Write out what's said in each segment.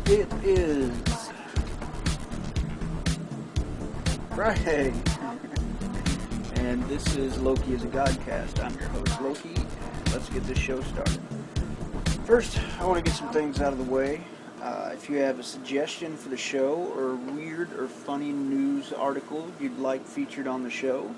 It is Friday, and this is Loki is a Godcast. I'm your host, Loki, and let's get this show started. First, I want to get some things out of the way. If you have a suggestion for the show, or a weird or funny news article you'd like featured on the show,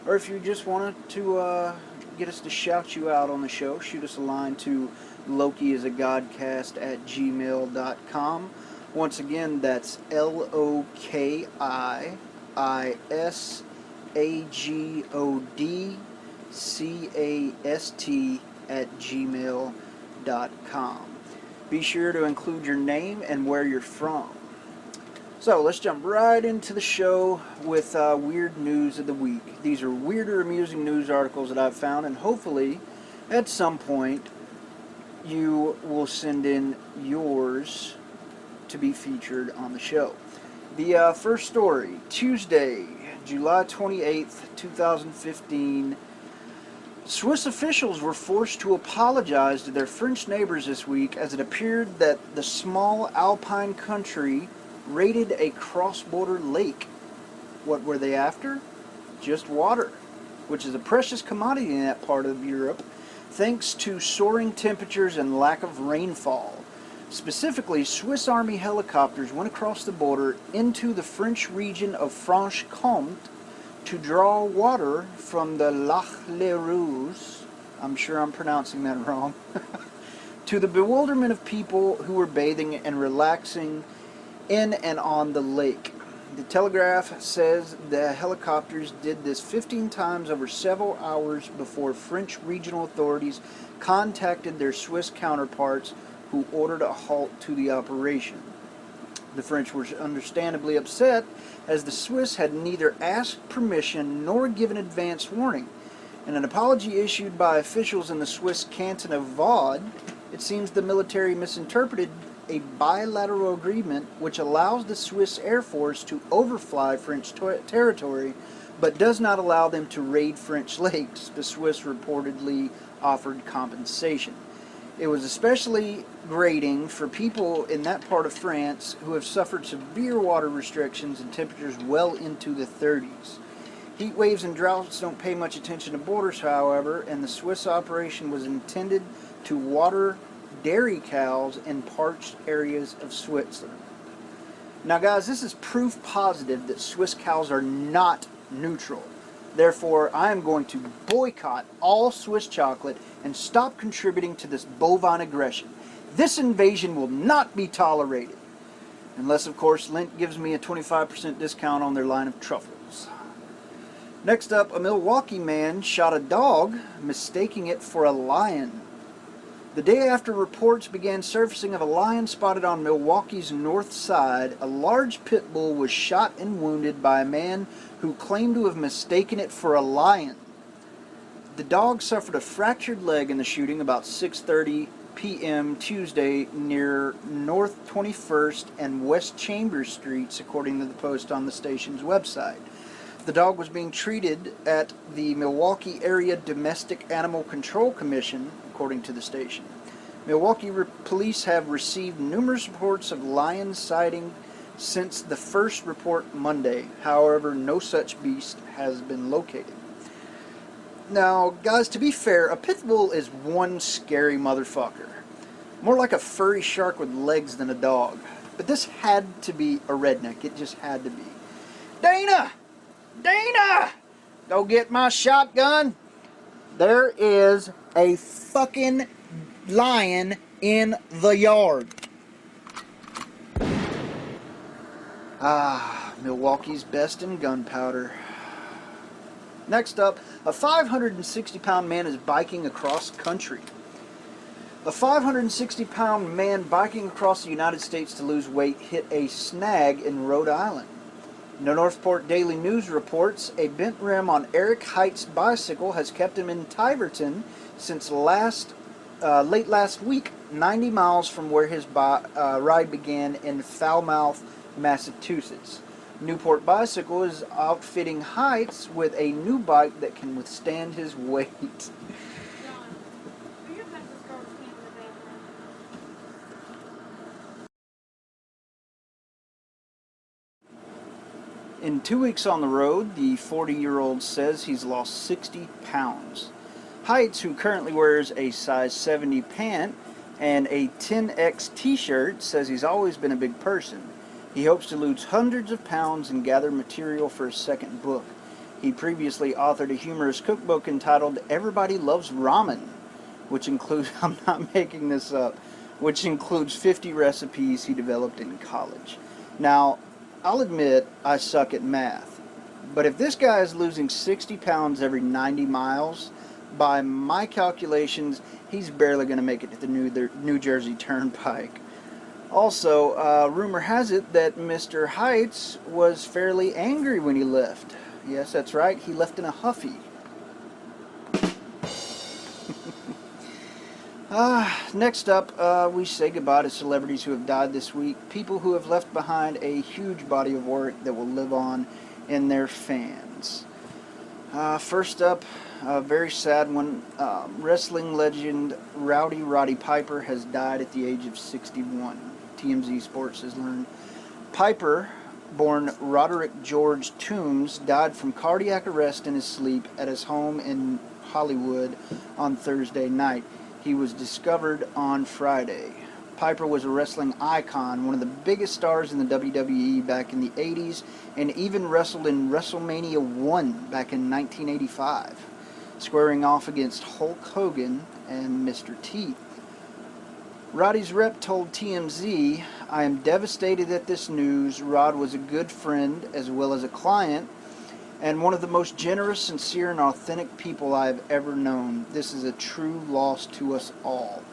or if you just wanted to get us to shout you out on the show, shoot us a line to LokiIsAGodcast@gmail.com. Once again, that's LokiIsAGodcast@gmail.com. Be sure to include your name and where you're from. So let's jump right into the show with weird news of the week. These are weird or amusing news articles that I've found, and hopefully at some point you will send in yours to be featured on the show. The first story, Tuesday, July 28th, 2015. Swiss officials were forced to apologize to their French neighbors this week as it appeared that the small alpine country raided a cross-border lake. What were they after? Just water, which is a precious commodity in that part of Europe, thanks to soaring temperatures and lack of rainfall. Specifically, Swiss Army helicopters went across the border into the French region of Franche-Comté to draw water from the Lac Les Rouges, I'm sure I'm pronouncing that wrong, to the bewilderment of people who were bathing and relaxing in and on the lake. The Telegraph says the helicopters did this 15 times over several hours before French regional authorities contacted their Swiss counterparts, who ordered a halt to the operation. The French were understandably upset, as the Swiss had neither asked permission nor given advance warning. In an apology issued by officials in the Swiss canton of Vaud, it seems the military misinterpreted a bilateral agreement which allows the Swiss Air Force to overfly French territory, but does not allow them to raid French lakes. The Swiss reportedly offered compensation. It was especially grating for people in that part of France who have suffered severe water restrictions and temperatures well into the 30s. Heat waves and droughts don't pay much attention to borders, however, and the Swiss operation was intended to water dairy cows in parched areas of Switzerland. Now guys, this is proof positive that Swiss cows are not neutral. Therefore, I am going to boycott all Swiss chocolate and stop contributing to this bovine aggression. This invasion will not be tolerated. Unless, of course, Lindt gives me a 25% discount on their line of truffles. Next up, a Milwaukee man shot a dog, mistaking it for a lion. The day after reports began surfacing of a lion spotted on Milwaukee's north side, a large pit bull was shot and wounded by a man who claimed to have mistaken it for a lion. The dog suffered a fractured leg in the shooting about 6:30 p.m. Tuesday near North 21st and West Chambers Streets, according to the post on the station's website. The dog was being treated at the Milwaukee Area Domestic Animal Control Commission, according to the station. Milwaukee police have received numerous reports of lion sighting since the first report Monday. However, no such beast has been located. Now, guys, to be fair, a pit bull is one scary motherfucker. More like a furry shark with legs than a dog. But this had to be a redneck. It just had to be. Dana! Dana! Go get my shotgun. There is a fucking lion in the yard. Milwaukee's best in gunpowder. Next up, a 560-pound man is biking across country. A 560-pound man biking across the United States to lose weight hit a snag in Rhode Island. The Northport Daily News reports a bent rim on Eric Height's bicycle has kept him in Tiverton since late last week, 90 miles from where his ride began in Falmouth, Massachusetts. Newport Bicycle is outfitting Heights with a new bike that can withstand his weight. In 2 weeks on the road, the 40-year-old says he's lost 60 pounds. Heights, who currently wears a size 70 pant and a 10X t-shirt, says he's always been a big person. He hopes to lose hundreds of pounds and gather material for his second book. He previously authored a humorous cookbook entitled Everybody Loves Ramen, which includes, I'm not making this up, which includes 50 recipes he developed in college. Now, I'll admit I suck at math, but if this guy is losing 60 pounds every 90 miles, by my calculations, he's barely going to make it to the New Jersey Turnpike. Also, rumor has it that Mr. Heights was fairly angry when he left. Yes, that's right, he left in a huffy. Next up, we say goodbye to celebrities who have died this week, people who have left behind a huge body of work that will live on in their fans. First up, a very sad one. Wrestling legend Roddy Piper has died at the age of 61. TMZ Sports has learned. Piper, born Roderick George Toombs, died from cardiac arrest in his sleep at his home in Hollywood on Thursday night. He was discovered on Friday. Piper was a wrestling icon, one of the biggest stars in the WWE back in the 80s, and even wrestled in WrestleMania 1 back in 1985, squaring off against Hulk Hogan and Mr. T. Roddy's rep told TMZ, "I am devastated at this news. Rod was a good friend as well as a client, and one of the most generous, sincere, and authentic people I have ever known. This is a true loss to us all."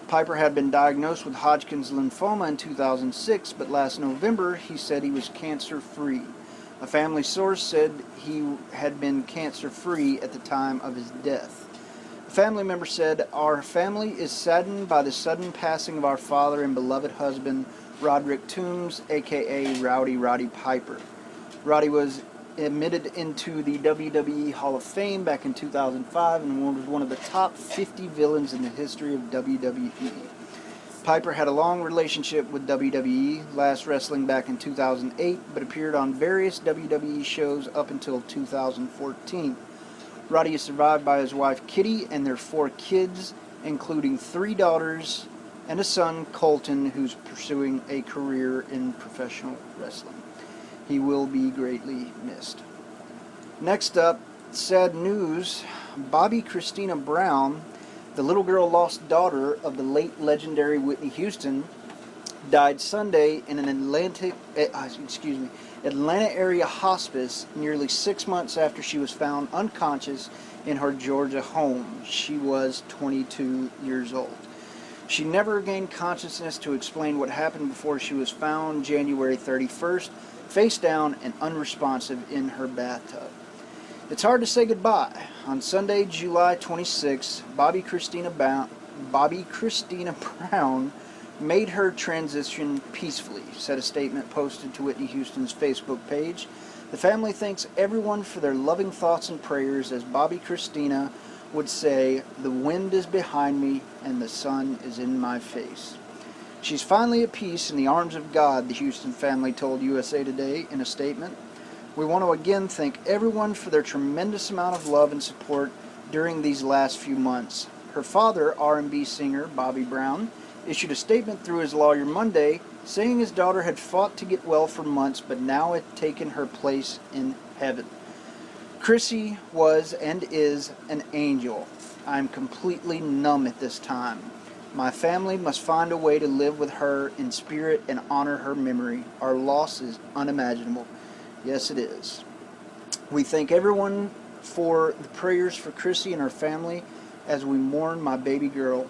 Piper had been diagnosed with Hodgkin's lymphoma in 2006, but last November he said he was cancer-free. A family source said he had been cancer-free at the time of his death. A family member said, "Our family is saddened by the sudden passing of our father and beloved husband, Roderick Toombs, a.k.a. Roddy Piper." Roddy was admitted into the WWE Hall of Fame back in 2005 and was one of the top 50 villains in the history of WWE. Piper had a long relationship with WWE, last wrestling back in 2008, but appeared on various WWE shows up until 2014. Roddy is survived by his wife Kitty and their 4 kids, including 3 daughters and a son, Colton, who's pursuing a career in professional wrestling. He will be greatly missed. Next up, sad news. Bobby Christina Brown, the little girl lost daughter of the late legendary Whitney Houston, died Sunday in an Atlanta area hospice nearly 6 months after she was found unconscious in her Georgia home. She was 22 years old. She never gained consciousness to explain what happened before she was found January 31st, face down and unresponsive in her bathtub. It's hard to say goodbye. On Sunday, July 26, Bobby Christina Brown made her transition peacefully, said a statement posted to Whitney Houston's Facebook page. The family thanks everyone for their loving thoughts and prayers. As Bobby Christina would say, "The wind is behind me and the sun is in my face." She's finally at peace in the arms of God, the Houston family told USA Today in a statement. "We want to again thank everyone for their tremendous amount of love and support during these last few months." Her father, R&B singer Bobby Brown, issued a statement through his lawyer Monday, saying his daughter had fought to get well for months, but now had taken her place in heaven. "Chrissy was and is an angel. I am completely numb at this time. My family must find a way to live with her in spirit and honor her memory. Our loss is unimaginable." Yes, it is. We thank everyone for the prayers for Chrissy and her family as we mourn my baby girl.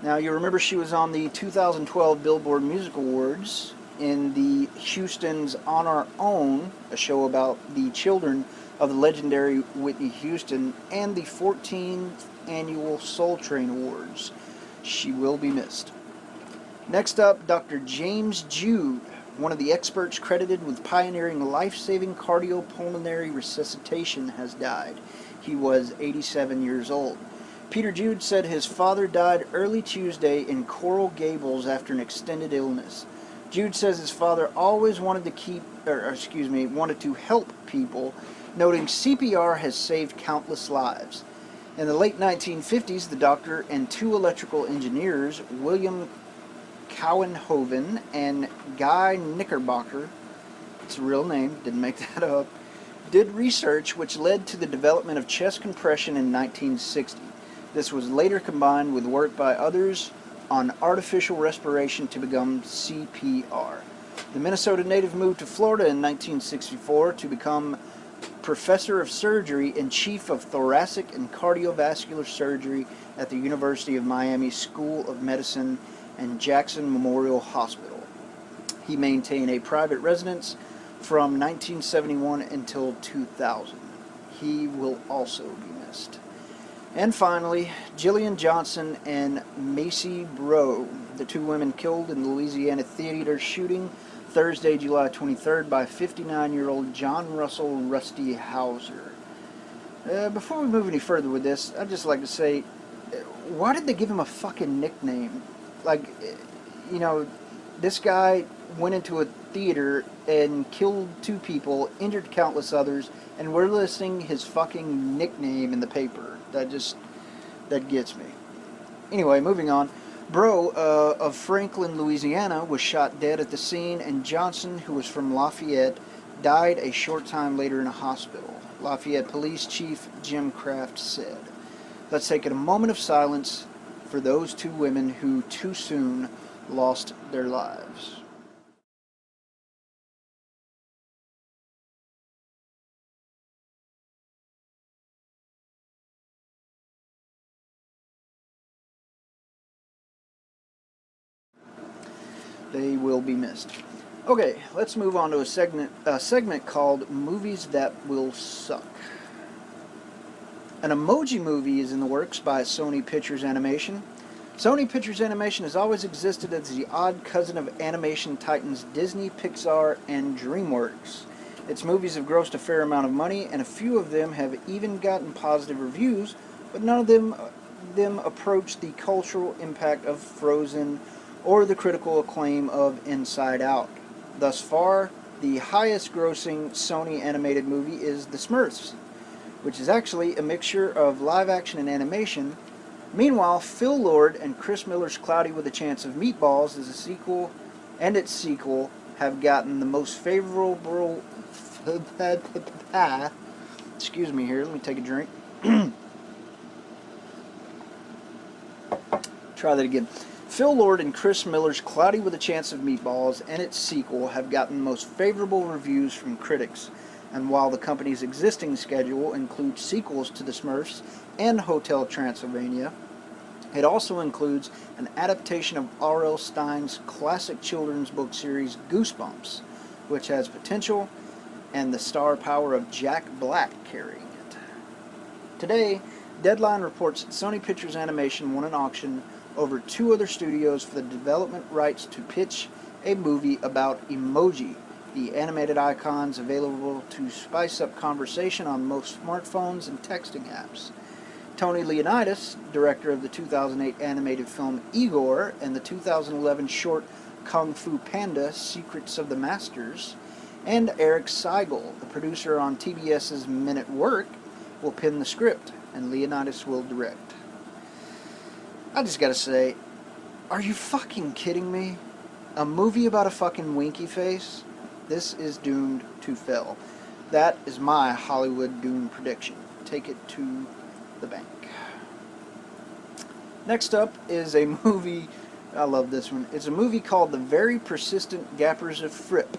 Now, you remember she was on the 2012 Billboard Music Awards in the Houston's On Our Own, a show about the children of the legendary Whitney Houston, and the 14th Annual Soul Train Awards. She will be missed. Next up, Dr. James Jude, one of the experts credited with pioneering life-saving cardiopulmonary resuscitation, has died. He was 87 years old. Peter Jude said his father died early Tuesday in Coral Gables after an extended illness. Jude says his father always wanted wanted to help people, noting CPR has saved countless lives. In the late 1950s, the doctor and two electrical engineers, William Cowenhoven and Guy Knickerbocker, it's a real name, didn't make that up, did research which led to the development of chest compression in 1960. This was later combined with work by others on artificial respiration to become CPR. The Minnesota native moved to Florida in 1964 to become professor of surgery and chief of thoracic and cardiovascular surgery at the University of Miami School of Medicine and Jackson Memorial Hospital. He maintained a private residence from 1971 until 2000. He will also be missed. And finally, Jillian Johnson and Macy Breaux, the two women killed in the Louisiana theater shooting Thursday, July 23rd by 59-year-old John Russell Rusty Hauser. Before we move any further with this, I'd just like to say, why did they give him a fucking nickname? Like, you know, this guy went into a theater and killed two people, injured countless others, and we're listing his fucking nickname in the paper. That gets me. Anyway, moving on. Breaux of Franklin, Louisiana, was shot dead at the scene, and Johnson, who was from Lafayette, died a short time later in a hospital. Lafayette Police Chief Jim Kraft said. Let's take a moment of silence for those two women who too soon lost their lives. They will be missed. Okay, let's move on to a segment called Movies That Will Suck. An Emoji Movie is in the works by Sony Pictures Animation. Sony Pictures Animation has always existed as the odd cousin of animation titans Disney, Pixar, and DreamWorks. Its movies have grossed a fair amount of money, and a few of them have even gotten positive reviews, but none of them approach the cultural impact of Frozen or the critical acclaim of Inside Out. Thus far, the highest grossing Sony animated movie is The Smurfs, which is actually a mixture of live action and animation. Meanwhile, Phil Lord and Chris Miller's Cloudy with a Chance of Meatballs is a sequel, and its sequel have gotten the most favorable... Excuse me here, let me take a drink. Try that again. Phil Lord and Chris Miller's Cloudy with a Chance of Meatballs and its sequel have gotten the most favorable reviews from critics. And while the company's existing schedule includes sequels to The Smurfs and Hotel Transylvania, it also includes an adaptation of R.L. Stine's classic children's book series Goosebumps, which has potential and the star power of Jack Black carrying it. Today, Deadline reports that Sony Pictures Animation won an auction over two other studios for the development rights to pitch a movie about emoji, the animated icons available to spice up conversation on most smartphones and texting apps. Tony Leonidas, director of the 2008 animated film Igor and the 2011 short Kung Fu Panda: Secrets of the Masters, and Eric Seigel, the producer on TBS's Men at Work, will pen the script, and Leonidas will direct. I just gotta say, are you fucking kidding me? A movie about a fucking winky face? This is doomed to fail. That is my Hollywood doom prediction. Take it to the bank. Next up is a movie, I love this one. It's a movie called The Very Persistent Gappers of Fripp.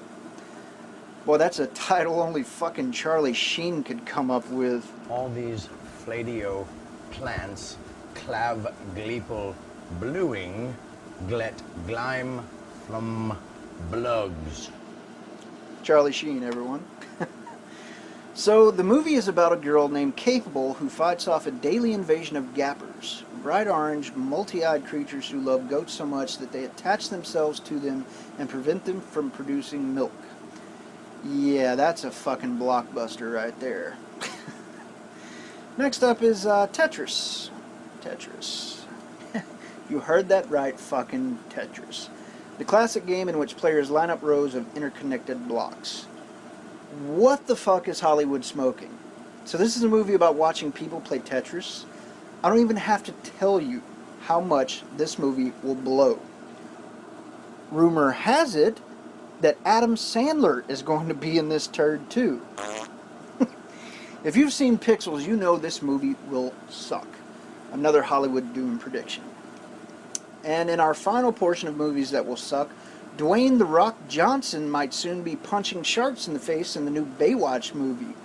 Boy, that's a title only fucking Charlie Sheen could come up with. All these fladio plants, clav gleepel bluing, glet gleim flum blugs. Charlie Sheen, everyone. So, the movie is about a girl named Capable who fights off a daily invasion of gappers, bright orange, multi-eyed creatures who love goats so much that they attach themselves to them and prevent them from producing milk. Yeah, that's a fucking blockbuster right there. Next up is Tetris. Tetris. You heard that right, fucking Tetris. The classic game in which players line up rows of interconnected blocks. What the fuck is Hollywood smoking? So this is a movie about watching people play Tetris. I don't even have to tell you how much this movie will blow. Rumor has it that Adam Sandler is going to be in this turd too. If you've seen Pixels, you know this movie will suck. Another Hollywood doom prediction. And in our final portion of movies that will suck, Dwayne "The Rock" Johnson might soon be punching sharks in the face in the new Baywatch movie.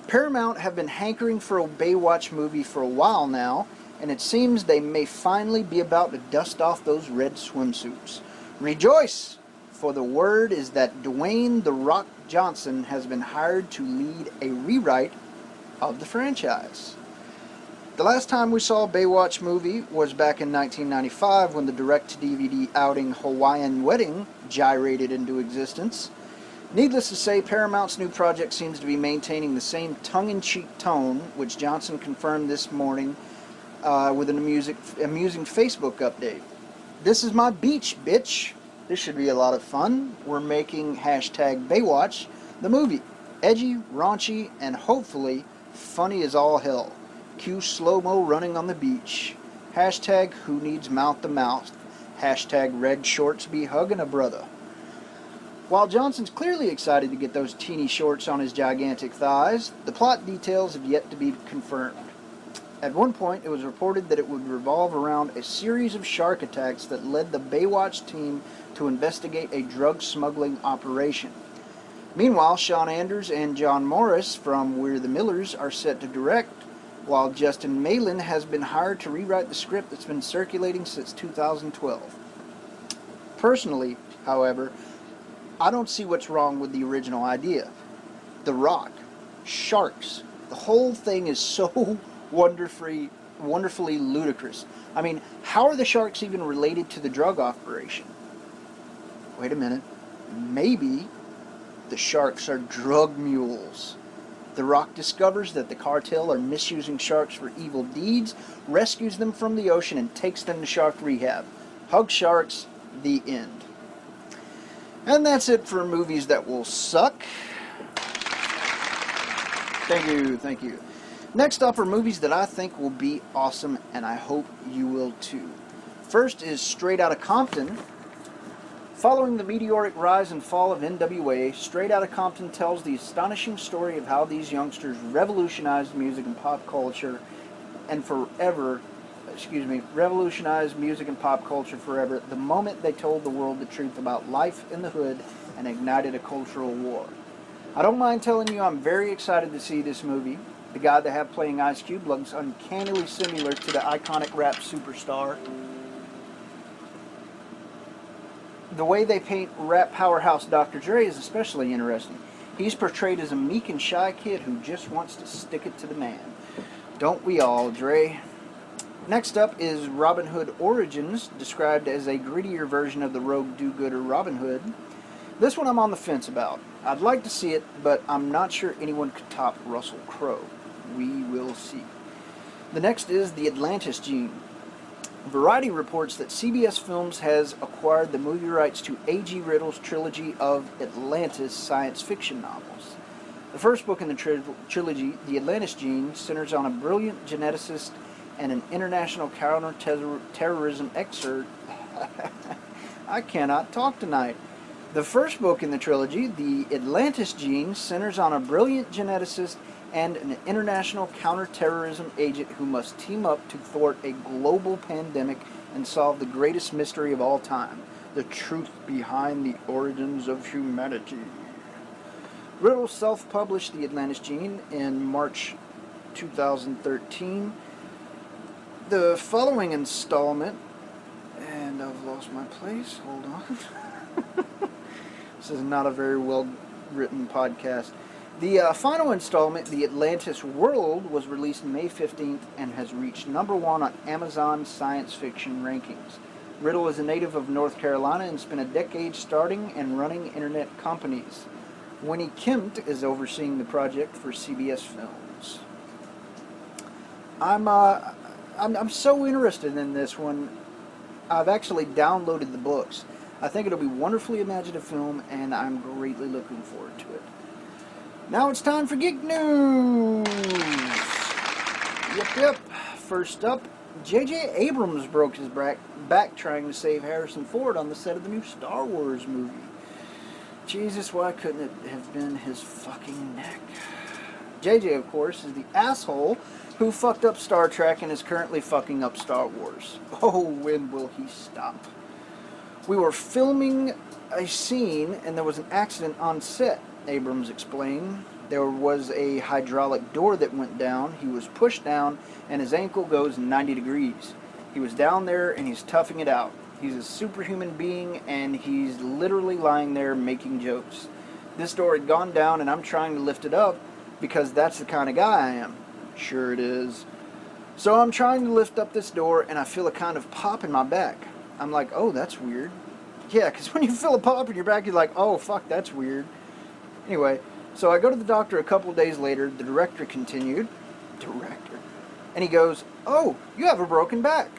Paramount have been hankering for a Baywatch movie for a while now, and it seems they may finally be about to dust off those red swimsuits. Rejoice! For the word is that Dwayne "The Rock" Johnson has been hired to lead a rewrite of the franchise. The last time we saw a Baywatch movie was back in 1995 when the direct-to-DVD outing Hawaiian Wedding gyrated into existence. Needless to say, Paramount's new project seems to be maintaining the same tongue-in-cheek tone, which Johnson confirmed this morning with an amusing Facebook update. "This is my beach, bitch. This should be a lot of fun. We're making #Baywatch, the movie. Edgy, raunchy, and hopefully funny as all hell. Cue slow-mo running on the beach. #who needs mouth to mouth. #red shorts be hugging a brother." While Johnson's clearly excited to get those teeny shorts on his gigantic thighs, the plot details have yet to be confirmed. At one point, it was reported that it would revolve around a series of shark attacks that led the Baywatch team to investigate a drug smuggling operation. Meanwhile, Sean Anders and John Morris from We're the Millers are set to direct, while Justin Malin has been hired to rewrite the script that's been circulating since 2012. Personally, however, I don't see what's wrong with the original idea. The Rock, sharks, the whole thing is so wonderfully ludicrous. I mean, how are the sharks even related to the drug operation? Wait a minute. Maybe the sharks are drug mules. The Rock discovers that the cartel are misusing sharks for evil deeds, rescues them from the ocean, and takes them to shark rehab. Hug sharks, the end. And that's it for movies that will suck. Thank you. Next up are movies that I think will be awesome, and I hope you will too. First is Straight Outta Compton. Following the meteoric rise and fall of NWA, Straight Outta Compton tells the astonishing story of how these youngsters revolutionized music and pop culture revolutionized music and pop culture forever the moment they told the world the truth about life in the hood and ignited a cultural war. I don't mind telling you I'm very excited to see this movie. The guy they have playing Ice Cube looks uncannily similar to the iconic rap superstar. The way they paint rap powerhouse Dr. Dre is especially interesting. He's portrayed as a meek and shy kid who just wants to stick it to the man. Don't we all, Dre? Next up is Robin Hood Origins, described as a grittier version of the rogue do-gooder Robin Hood. This one I'm on the fence about. I'd like to see it, but I'm not sure anyone could top Russell Crowe. We will see. The next is The Atlantis Gene. Variety reports that CBS Films has acquired the movie rights to A.G. Riddle's trilogy of Atlantis science fiction novels. The first book in the trilogy, The Atlantis Gene, centers on a brilliant geneticist and an international counter-terrorism expert. I cannot talk tonight. The first book in the trilogy, The Atlantis Gene, centers on a brilliant geneticist and an international counterterrorism agent who must team up to thwart a global pandemic and solve the greatest mystery of all time, the truth behind the origins of humanity. Riddle self-published The Atlantis Gene in March 2013. The following installment, and I've lost my place, hold on. This is not a very well-written podcast. The final installment, The Atlantis World, was released May 15th and has reached #1 on Amazon science fiction rankings. Riddle is a native of North Carolina and spent a decade starting and running internet companies. Winnie Kempt is overseeing the project for CBS Films. I'm so interested in this one. I've actually downloaded the books. I think it'll be a wonderfully imaginative film, and I'm greatly looking forward to it. Now it's time for Geek News! Yep. First up, J.J. Abrams broke his back trying to save Harrison Ford on the set of the new Star Wars movie. Jesus, why couldn't it have been his fucking neck? J.J., of course, is the asshole who fucked up Star Trek and is currently fucking up Star Wars. Oh, when will he stop? We were filming a scene and there was an accident on set, Abrams explained. There was a hydraulic door that went down. He was pushed down and his ankle goes 90 degrees. He was down there and he's toughing it out. He's a superhuman being and he's literally lying there making jokes. This door had gone down and I'm trying to lift it up because that's the kind of guy I am. Sure it is. So I'm trying to lift up this door and I feel a kind of pop in my back. I'm like, oh, that's weird. Yeah, because when you feel a pop in your back, you're like, oh, fuck, that's weird. Anyway, so I go to the doctor a couple of days later. The director continued. And he goes, oh, you have a broken back.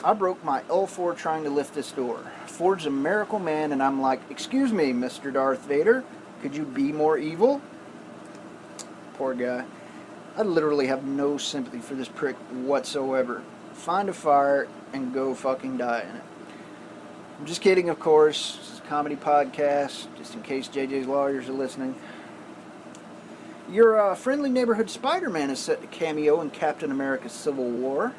I broke my L4 trying to lift this door. Ford's a miracle man, and I'm like, excuse me, Mr. Darth Vader, could you be more evil? Poor guy. I literally have no sympathy for this prick whatsoever. Find a fire and go fucking die in it. I'm just kidding, of course. This is a comedy podcast, just in case JJ's lawyers are listening. Your friendly neighborhood Spider-Man is set to cameo in Captain America Civil War.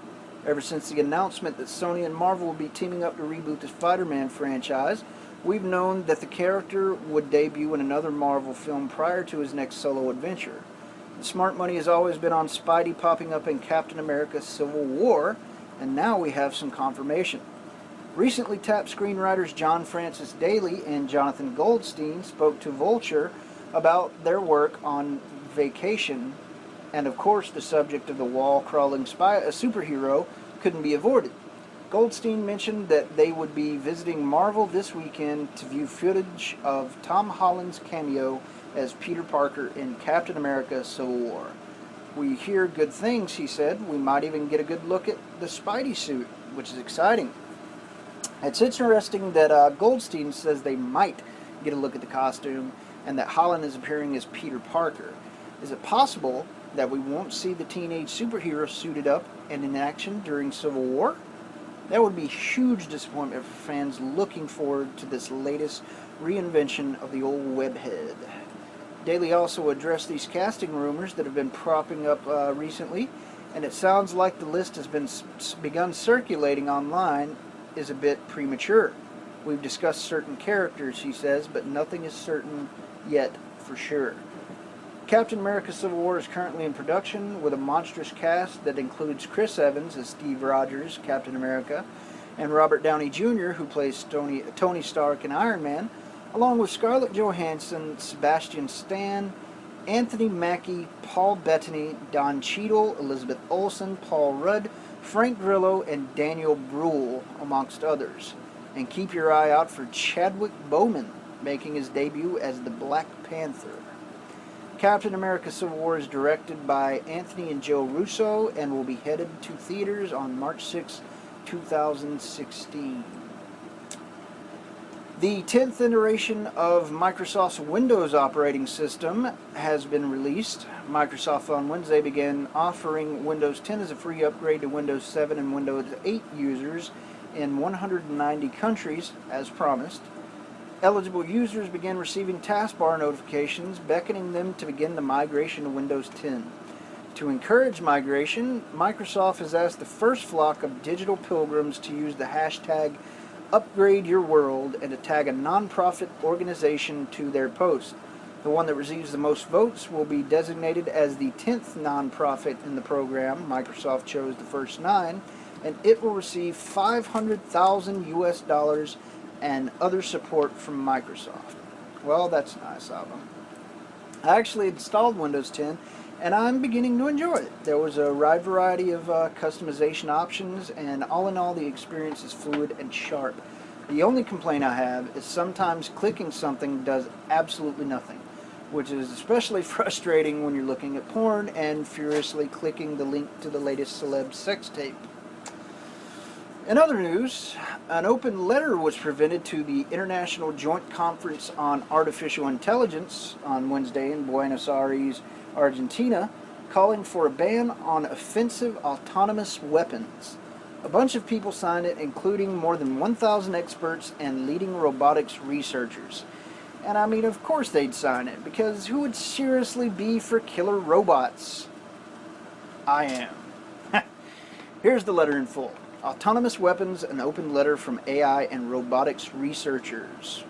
Ever since the announcement that Sony and Marvel will be teaming up to reboot the Spider-Man franchise, we've known that the character would debut in another Marvel film prior to his next solo adventure. The smart money has always been on Spidey popping up in Captain America Civil War, and now we have some confirmation. Recently tapped screenwriters John Francis Daley and Jonathan Goldstein spoke to Vulture about their work on Vacation, and of course the subject of the wall-crawling superhero couldn't be avoided. Goldstein mentioned that they would be visiting Marvel this weekend to view footage of Tom Holland's cameo as Peter Parker in Captain America Civil War. We hear good things, he said. We might even get a good look at the Spidey suit, which is exciting. It's interesting that Goldstein says they might get a look at the costume and that Holland is appearing as Peter Parker. Is it possible that we won't see the teenage superhero suited up and in action during Civil War? That would be huge disappointment for fans looking forward to this latest reinvention of the old webhead. Daley also addressed these casting rumors that have been propping up recently, and it sounds like the list has been begun circulating online is a bit premature. We've discussed certain characters, he says, but nothing is certain yet for sure. Captain America Civil War is currently in production with a monstrous cast that includes Chris Evans as Steve Rogers, Captain America, and Robert Downey Jr., who plays Tony Stark in Iron Man, along with Scarlett Johansson, Sebastian Stan, Anthony Mackie, Paul Bettany, Don Cheadle, Elizabeth Olsen, Paul Rudd, Frank Grillo, and Daniel Bruhl, amongst others. And keep your eye out for Chadwick Boseman making his debut as the Black Panther. Captain America Civil War is directed by Anthony and Joe Russo and will be headed to theaters on March 6, 2016. The 10th iteration of Microsoft's Windows operating system has been released. Microsoft on Wednesday began offering Windows 10 as a free upgrade to Windows 7 and Windows 8 users in 190 countries, as promised. Eligible users began receiving taskbar notifications beckoning them to begin the migration to Windows 10. To encourage migration, Microsoft has asked the first flock of digital pilgrims to use the hashtag #UpgradeYourWorld and to tag a non-profit organization to their post. The one that receives the most votes will be designated as the 10th non-profit in the program. Microsoft chose the first 9, and it will receive $500,000 US and other support from Microsoft. Well, that's nice of them. I actually installed Windows 10 and I'm beginning to enjoy it. There was a wide variety of customization options, and all in all the experience is fluid and sharp. The only complaint I have is sometimes clicking something does absolutely nothing, which is especially frustrating when you're looking at porn and furiously clicking the link to the latest celeb sex tape. In other news, an open letter was presented to the International Joint Conference on Artificial Intelligence on Wednesday in Buenos Aires, Argentina, calling for a ban on offensive autonomous weapons. A bunch of people signed it, including more than 1,000 experts and leading robotics researchers. And I mean, of course they'd sign it, because who would seriously be for killer robots? I am. Here's the letter in full. Autonomous weapons, an open letter from AI and robotics researchers.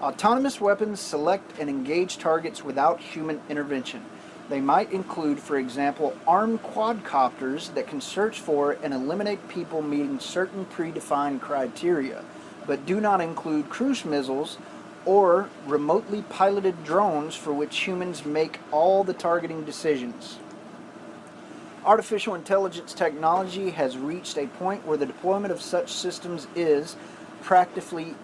Autonomous weapons select and engage targets without human intervention. They might include, for example, armed quadcopters that can search for and eliminate people meeting certain predefined criteria, but do not include cruise missiles or remotely piloted drones for which humans make all the targeting decisions. Artificial intelligence technology has reached a point where the deployment of such systems is practically,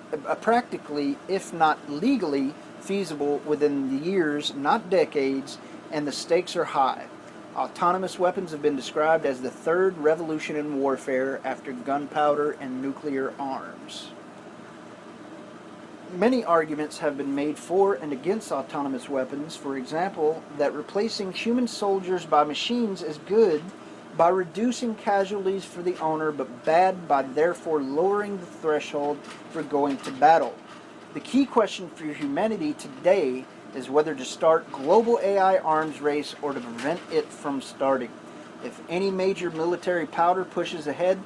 if not legally, feasible within the years, not decades, and the stakes are high. Autonomous weapons have been described as the third revolution in warfare after gunpowder and nuclear arms. Many arguments have been made for and against autonomous weapons. For example, that replacing human soldiers by machines is good by reducing casualties for the owner, but bad by therefore lowering the threshold for going to battle. The key question for humanity today is whether to start global AI arms race or to prevent it from starting. If any major military pushes ahead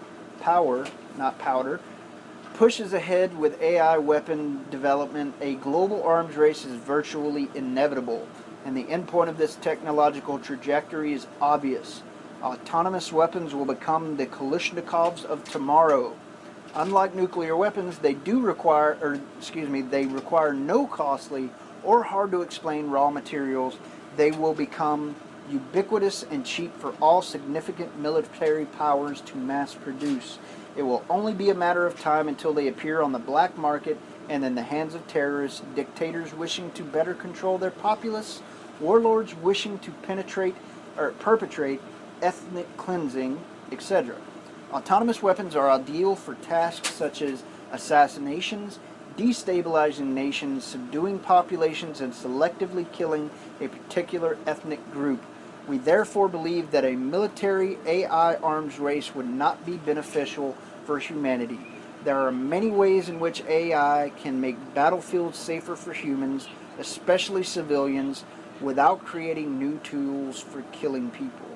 with AI weapon development, a global arms race is virtually inevitable, and the endpoint of this technological trajectory is obvious. Autonomous weapons will become the Kalashnikovs of tomorrow. Unlike nuclear weapons, they require no costly or hard to explain raw materials. They will become ubiquitous and cheap for all significant military powers to mass produce. It will only be a matter of time until they appear on the black market and in the hands of terrorists, dictators wishing to better control their populace, warlords wishing to perpetrate ethnic cleansing, etc. Autonomous weapons are ideal for tasks such as assassinations, destabilizing nations, subduing populations, and selectively killing a particular ethnic group. We therefore believe that a military AI arms race would not be beneficial for humanity. There are many ways in which AI can make battlefields safer for humans, especially civilians, without creating new tools for killing people.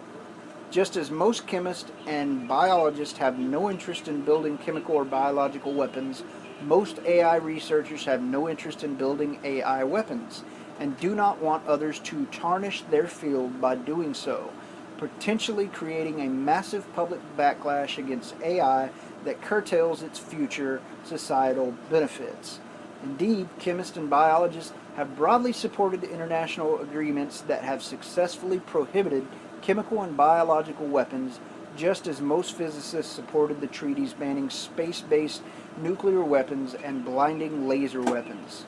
Just as most chemists and biologists have no interest in building chemical or biological weapons, most AI researchers have no interest in building AI weapons, and do not want others to tarnish their field by doing so, potentially creating a massive public backlash against AI that curtails its future societal benefits. Indeed, chemists and biologists have broadly supported international agreements that have successfully prohibited chemical and biological weapons, just as most physicists supported the treaties banning space-based nuclear weapons and blinding laser weapons.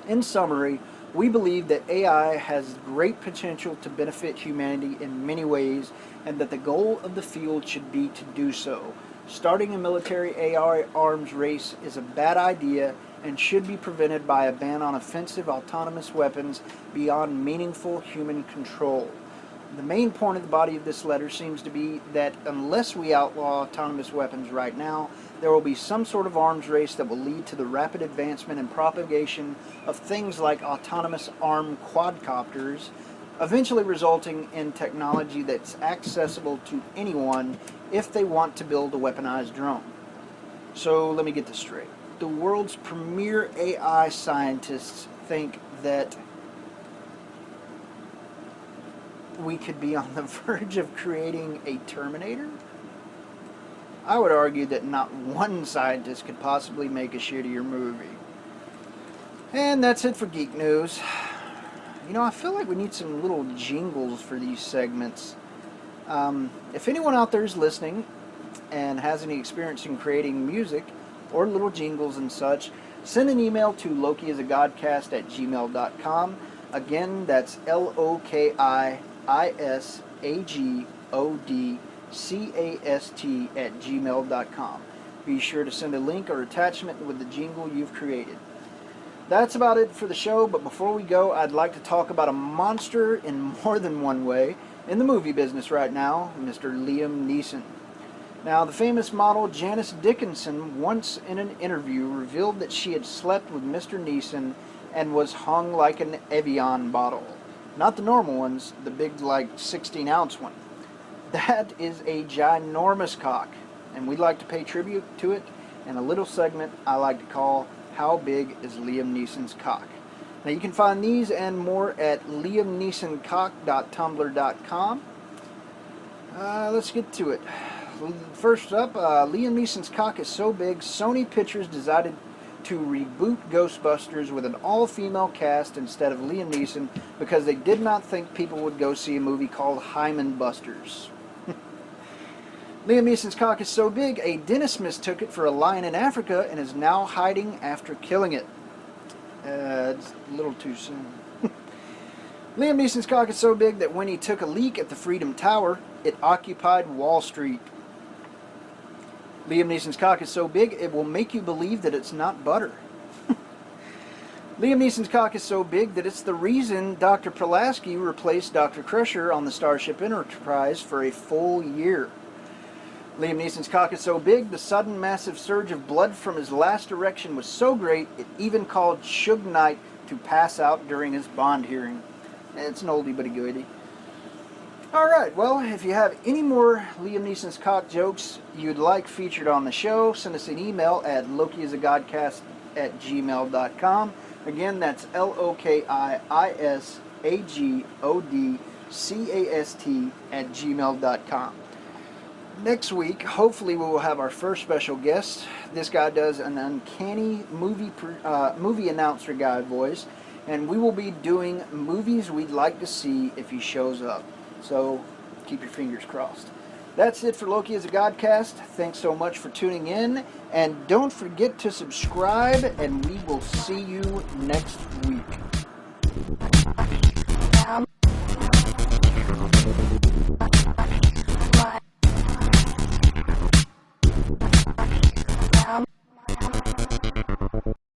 In summary, we believe that AI has great potential to benefit humanity in many ways, and that the goal of the field should be to do so. Starting a military AI arms race is a bad idea and should be prevented by a ban on offensive autonomous weapons beyond meaningful human control. The main point of the body of this letter seems to be that unless we outlaw autonomous weapons right now, there will be some sort of arms race that will lead to the rapid advancement and propagation of things like autonomous armed quadcopters, eventually resulting in technology that's accessible to anyone if they want to build a weaponized drone. So let me get this straight. The world's premier AI scientists think that we could be on the verge of creating a Terminator? I would argue that not one scientist could possibly make a shittier movie. And that's it for Geek News. I feel like we need some little jingles for these segments. If anyone out there is listening and has any experience in creating music or little jingles and such, send an email to lokiisagodcast@gmail.com. Again, that's LokiIsagodcast LokiCast@gmail.com. Be sure to send a link or attachment with the jingle you've created. That's about it for the show, but before we go, I'd like to talk about a monster in more than one way in the movie business right now, Mr. Liam Neeson. Now, the famous model Janice Dickinson once in an interview revealed that she had slept with Mr. Neeson and was hung like an Evian bottle. Not the normal ones, the big, like, 16-ounce one. That is a ginormous cock, and we'd like to pay tribute to it in a little segment I like to call How Big is Liam Neeson's Cock? Now, you can find these and more at liamneesoncock.tumblr.com. Let's get to it. First up, Liam Neeson's cock is so big, Sony Pictures decided to reboot Ghostbusters with an all-female cast instead of Liam Neeson because they did not think people would go see a movie called Hyman Busters. Liam Neeson's cock is so big, a dentist mistook it for a lion in Africa and is now hiding after killing it. It's a little too soon. Liam Neeson's cock is so big that when he took a leak at the Freedom Tower, it occupied Wall Street. Liam Neeson's cock is so big, it will make you believe that it's not butter. Liam Neeson's cock is so big that it's the reason Dr. Pulaski replaced Dr. Crusher on the Starship Enterprise for a full year. Liam Neeson's cock is so big, the sudden massive surge of blood from his last erection was so great, it even called Suge Knight to pass out during his Bond hearing. It's an oldie but a goodie. Alright, well, if you have any more Liam Neeson's cock jokes you'd like featured on the show, send us an email at lokiisagodcast@gmail.com. Again, that's LokiIsagodcast@gmail.com. Next week, hopefully we will have our first special guest. This guy does an uncanny movie announcer guy voice, and we will be doing movies we'd like to see if he shows up. So keep your fingers crossed. That's it for Loki is a Godcast. Thanks so much for tuning in, and don't forget to subscribe, and we will see you next week.